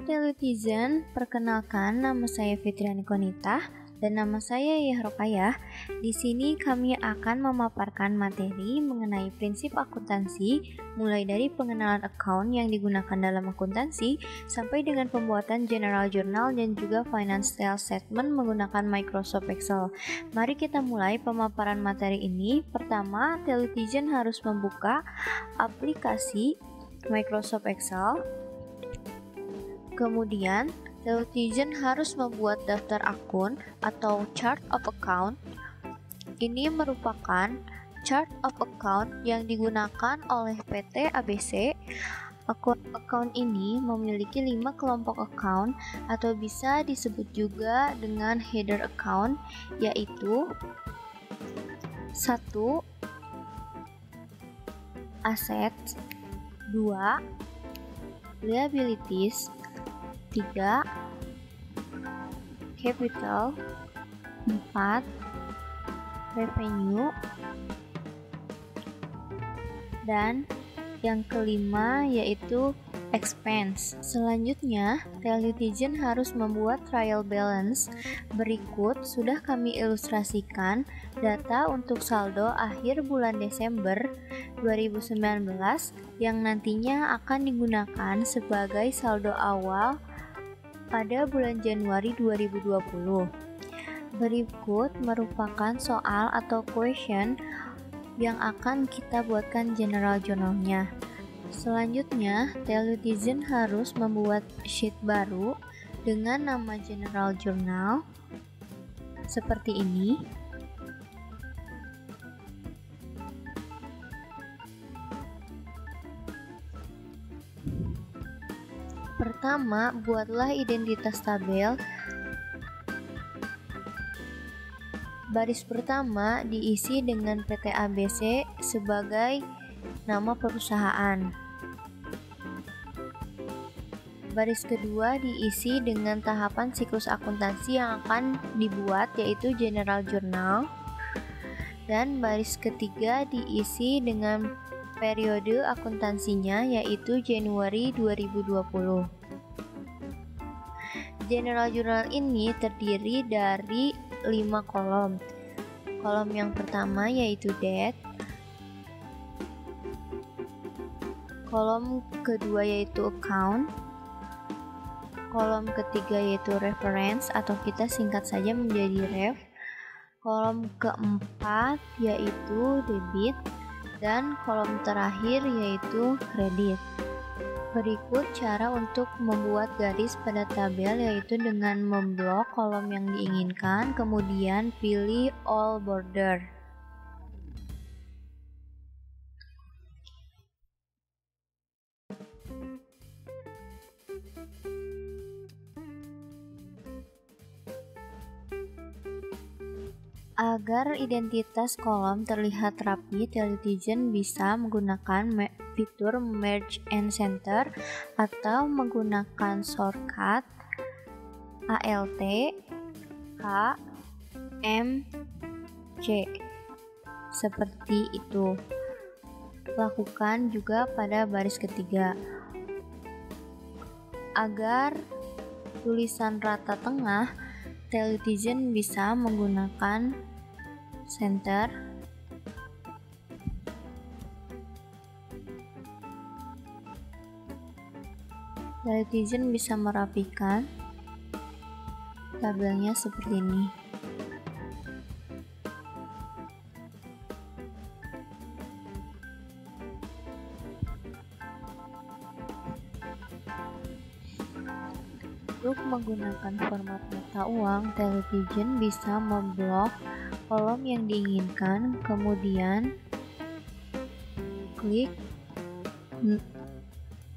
Teletizen, perkenalkan nama saya Fitriani Konita dan nama saya Yah Rokayah. Di sini kami akan memaparkan materi mengenai prinsip akuntansi, mulai dari pengenalan account yang digunakan dalam akuntansi sampai dengan pembuatan general journal dan juga financial statement menggunakan Microsoft Excel. Mari kita mulai pemaparan materi ini. Pertama, Teletizen harus membuka aplikasi Microsoft Excel. Kemudian, Teletizen harus membuat daftar akun atau chart of account. Ini merupakan chart of account yang digunakan oleh PT ABC. Account ini memiliki 5 kelompok account atau bisa disebut juga dengan header account, yaitu 1. Assets, 2. Liabilities, 3. Capital, 4. Revenue, dan yang kelima yaitu expense. Selanjutnya, Teletizen harus membuat trial balance. Berikut sudah kami ilustrasikan data untuk saldo akhir bulan Desember 2019 yang nantinya akan digunakan sebagai saldo awal pada bulan Januari 2020. Berikut merupakan soal atau question yang akan kita buatkan general journalnya. Selanjutnya, Teletizen harus membuat sheet baru dengan nama general journal seperti ini. Pertama, buatlah identitas tabel. Baris pertama diisi dengan PT ABC sebagai nama perusahaan. Baris kedua diisi dengan tahapan siklus akuntansi yang akan dibuat, yaitu general journal. Dan baris ketiga diisi dengan periode akuntansinya, yaitu Januari 2020. General journal ini terdiri dari 5 kolom. Kolom yang pertama yaitu date. Kolom kedua yaitu account. Kolom ketiga yaitu reference atau kita singkat saja menjadi ref. Kolom keempat yaitu debit. Dan kolom terakhir yaitu kredit. Berikut cara untuk membuat garis pada tabel, yaitu dengan memblok kolom yang diinginkan, kemudian pilih all border. Agar identitas kolom terlihat rapi, Teletizen bisa menggunakan fitur Merge and Center atau menggunakan shortcut Alt H M C seperti itu. Lakukan juga pada baris ketiga. Agar tulisan rata tengah, Teletizen bisa menggunakan center. Teletizen bisa merapikan tabelnya seperti ini. Untuk menggunakan format mata uang, Teletizen bisa memblok kolom yang diinginkan, kemudian klik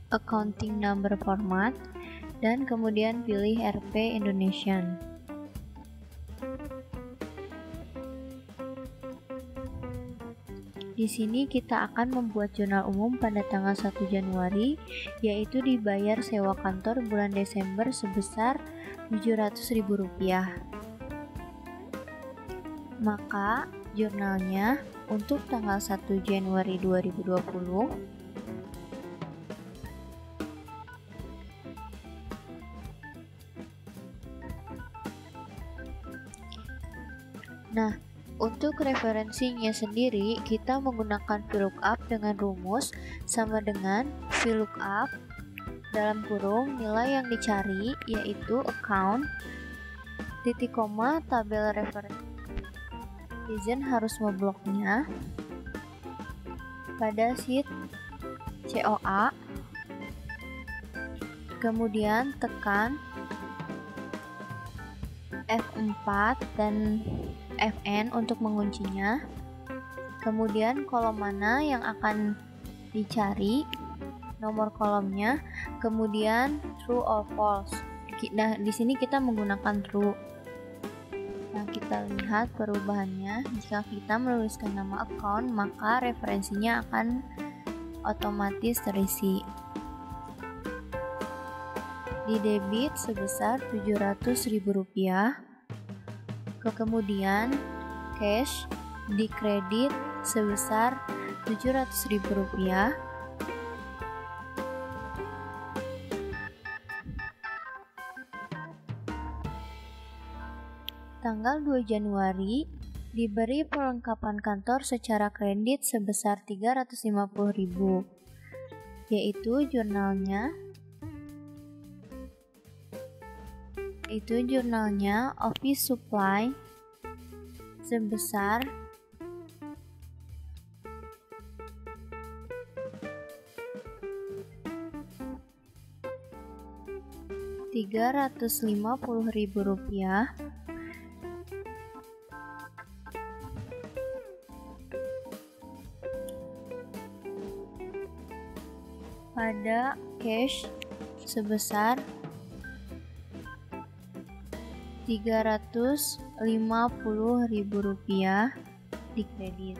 accounting number format dan kemudian pilih RP Indonesian. Di sini kita akan membuat jurnal umum pada tanggal 1 Januari, yaitu dibayar sewa kantor bulan Desember sebesar Rp700.000. Maka jurnalnya untuk tanggal 1 Januari 2020 Nah, untuk referensinya sendiri, kita menggunakan VLOOKUP dengan rumus sama dengan VLOOKUP dalam kurung nilai yang dicari yaitu account titik koma tabel referensi. Netizen harus membloknya pada sheet COA, kemudian tekan F4 dan Fn untuk menguncinya. Kemudian kolom mana yang akan dicari, nomor kolomnya, kemudian true or false. Nah, di sini kita menggunakan true. Nah, kita lihat perubahannya. Jika kita menuliskan nama account, maka referensinya akan otomatis terisi. Di debit sebesar Rp700.000. Kemudian cash di kredit sebesar Rp700.000. Tanggal 2 Januari diberi perlengkapan kantor secara kredit sebesar Rp350.000, yaitu jurnalnya office supply sebesar Rp350.000. Pada cash sebesar Rp350.000 di kredit.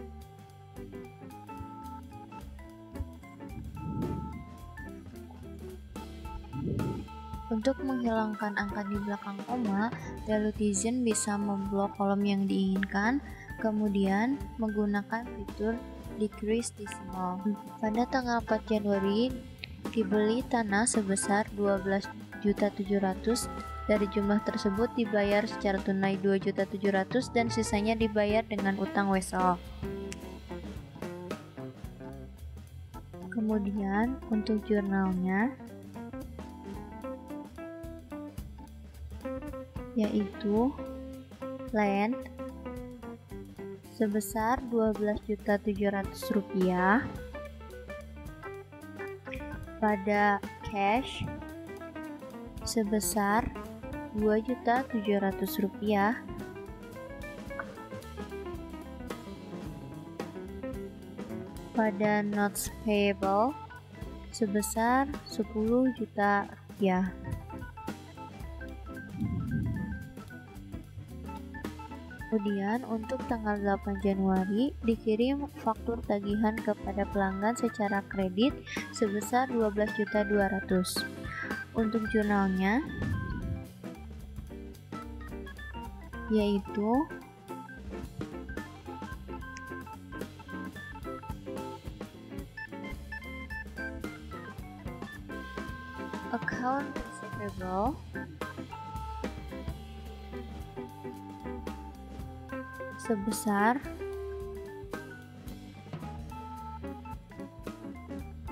Untuk menghilangkan angka di belakang koma, Netizen bisa memblok kolom yang diinginkan, kemudian menggunakan fitur decrease decimal. Pada tanggal 4 Januari dibeli tanah sebesar 12.700.000. Dari jumlah tersebut dibayar secara tunai 2.700.000 dan sisanya dibayar dengan utang WSO. Kemudian untuk jurnalnya yaitu land sebesar Rp12.700.000. Pada cash sebesar Rp2.700.000. Pada notes payable sebesar Rp10 juta. Kemudian untuk tanggal 8 Januari dikirim faktur tagihan kepada pelanggan secara kredit sebesar Rp12.200.000. Untuk jurnalnya yaitu account receivable sebesar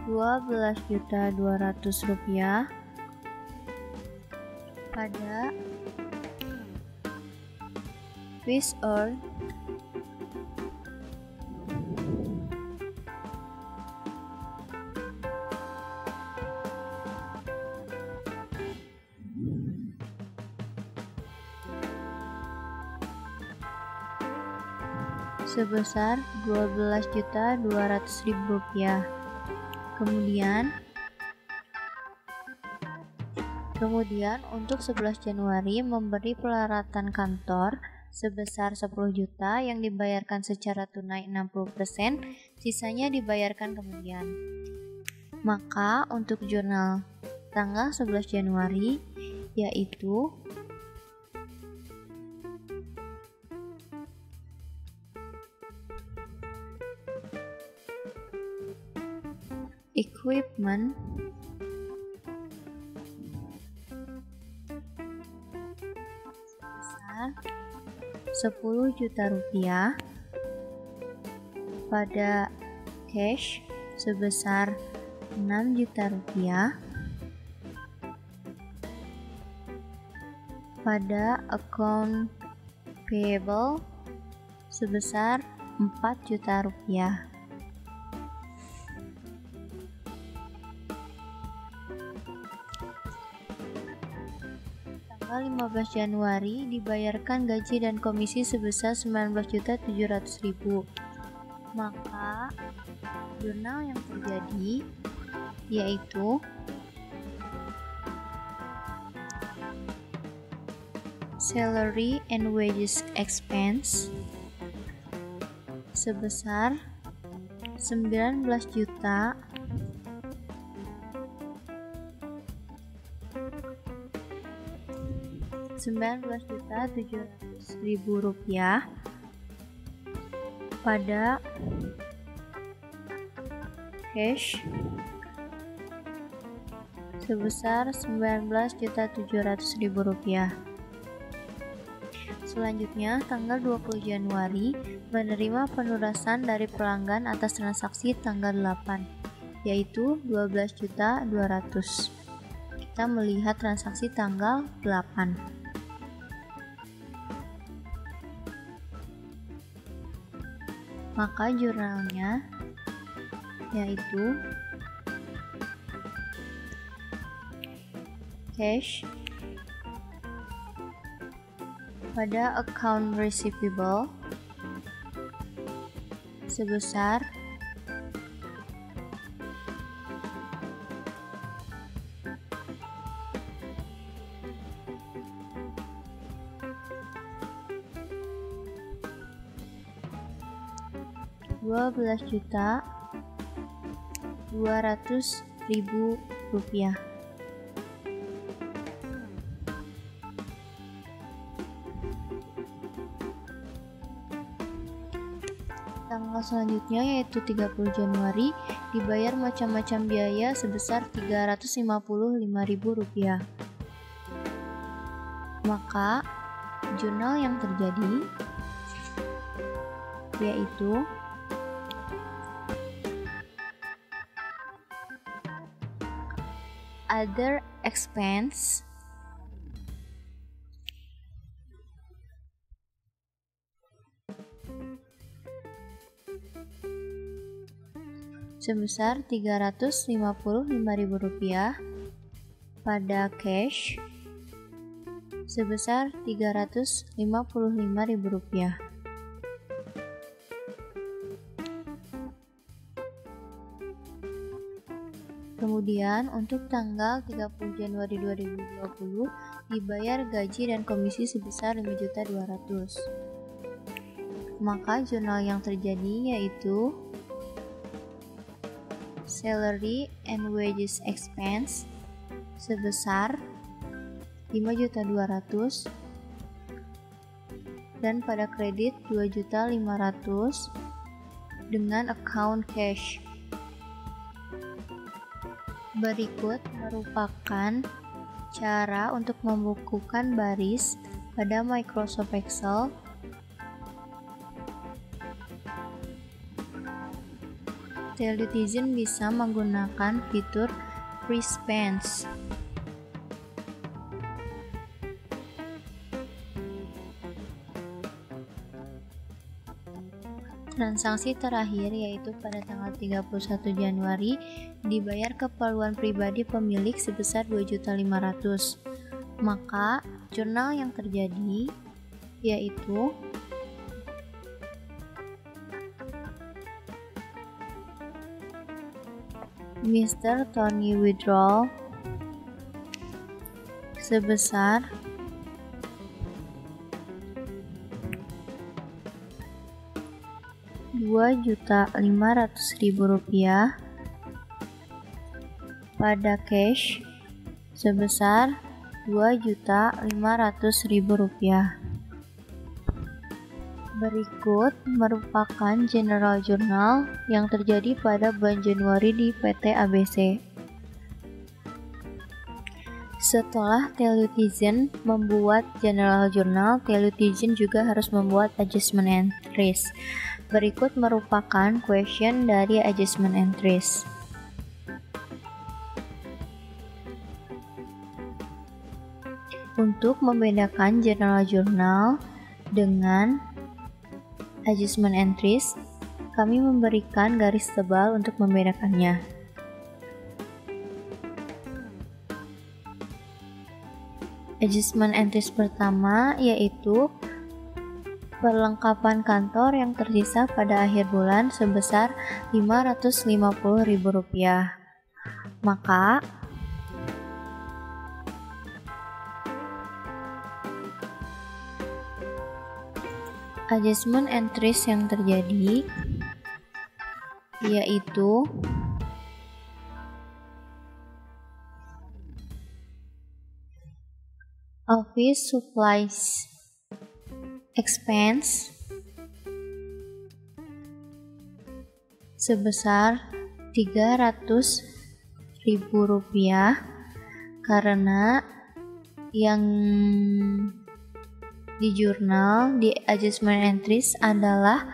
Rp12.200.000 pada fees earned sebesar Rp12.200.000. Kemudian untuk 11 Januari memberi peralatan kantor sebesar 10 juta yang dibayarkan secara tunai 60%, sisanya dibayarkan kemudian. Maka untuk jurnal tanggal 11 Januari yaitu equipment sebesar 10 juta rupiah. Pada cash sebesar 6 juta rupiah. Pada account payable sebesar 4 juta rupiah. Tanggal 15 Januari dibayarkan gaji dan komisi sebesar 19.700.000. Maka jurnal yang terjadi yaitu salary and wages expense sebesar 19.700.000 rupiah. Pada cash sebesar 19.700.000 rupiah. Selanjutnya, tanggal 20 Januari menerima penurunan dari pelanggan atas transaksi tanggal 8, yaitu 12.200.000. Kita melihat transaksi tanggal 8. Maka jurnalnya yaitu cash pada account receivable sebesar 12.200.000 rupiah. Tanggal selanjutnya yaitu 30 Januari dibayar macam-macam biaya sebesar 355.000 rupiah. Maka jurnal yang terjadi yaitu other expense sebesar 355.000 rupiah. Pada cash sebesar 355.000 rupiah. Kemudian untuk tanggal 30 Januari 2020 dibayar gaji dan komisi sebesar 5.200.000. Maka jurnal yang terjadi yaitu salary and wages expense sebesar 5.200.000 dan pada kredit 2.500.000 dengan account cash. Berikut merupakan cara untuk membukukan baris pada Microsoft Excel. Teletizen bisa menggunakan fitur Freeze Pens. Transaksi terakhir yaitu pada tanggal 31 Januari dibayar keperluan pribadi pemilik sebesar 2.500.000. Maka jurnal yang terjadi yaitu Mr. Tony withdrawal sebesar 2.500.000 rupiah pada cash sebesar 2.500.000 rupiah. Berikut merupakan general journal yang terjadi pada bulan Januari di PT ABC. Setelah Teletizen membuat General Journal, Teletizen juga harus membuat Adjustment Entries. Berikut merupakan question dari Adjustment Entries. Untuk membedakan General Journal dengan Adjustment Entries, kami memberikan garis tebal untuk membedakannya. Adjustment Entries pertama yaitu perlengkapan kantor yang tersisa pada akhir bulan sebesar Rp550.000. Maka Adjustment Entries yang terjadi yaitu Office Supplies Expense sebesar Rp300.000 karena yang di jurnal di Adjustment Entries adalah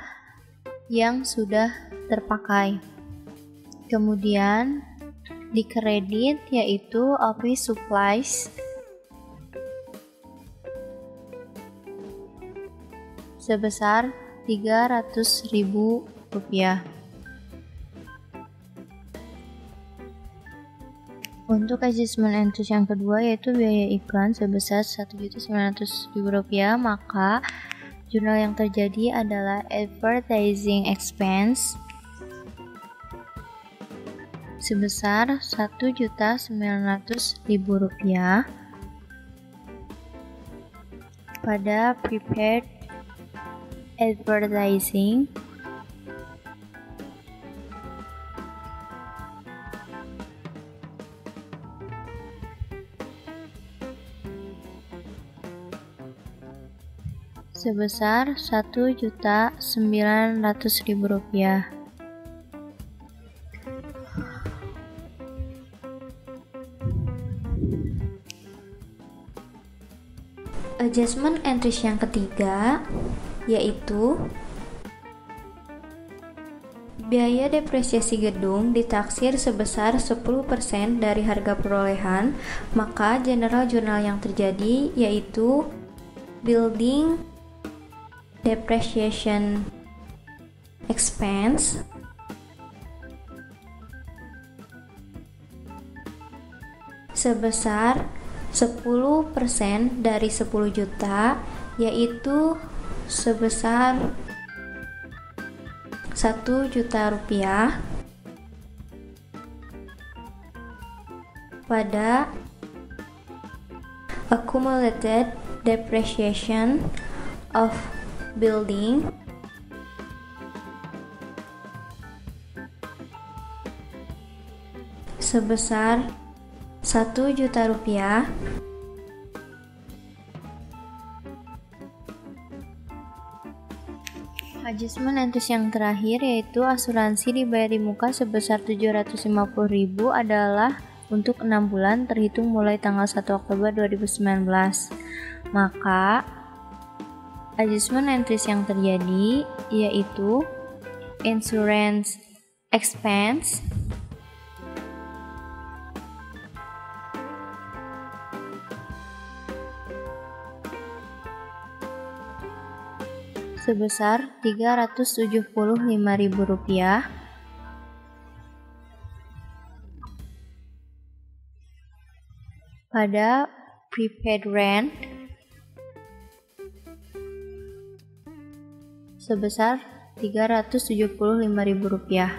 yang sudah terpakai. Kemudian di kredit yaitu Office Supplies sebesar Rp300.000. Untuk adjustment entries yang kedua yaitu biaya iklan sebesar Rp1.900.000, maka jurnal yang terjadi adalah advertising expense sebesar Rp1.900.000 pada prepaid advertising sebesar Rp1.900.000. Adjustment entries yang ketiga yaitu biaya depresiasi gedung ditaksir sebesar 10% dari harga perolehan, maka general jurnal yang terjadi yaitu building depreciation expense sebesar 10% dari 10 juta yaitu sebesar Rp1 juta pada accumulated depreciation of building sebesar Rp1 juta. Adjustment entries yang terakhir yaitu asuransi dibayar di muka sebesar Rp750.000 adalah untuk 6 bulan terhitung mulai tanggal 1 Oktober 2019. Maka adjustment entries yang terjadi yaitu insurance expense sebesar Rp375.000 pada prepaid rent sebesar Rp375.000.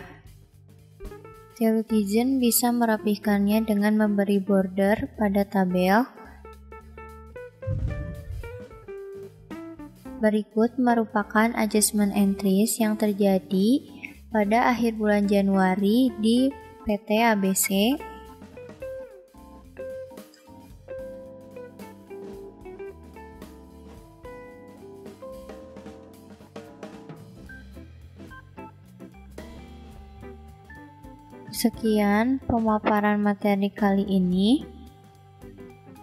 Teletizen bisa merapihkannya dengan memberi border pada tabel. Berikut merupakan adjustment entries yang terjadi pada akhir bulan Januari di PT ABC. Sekian pemaparan materi kali ini.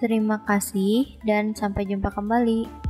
Terima kasih dan sampai jumpa kembali.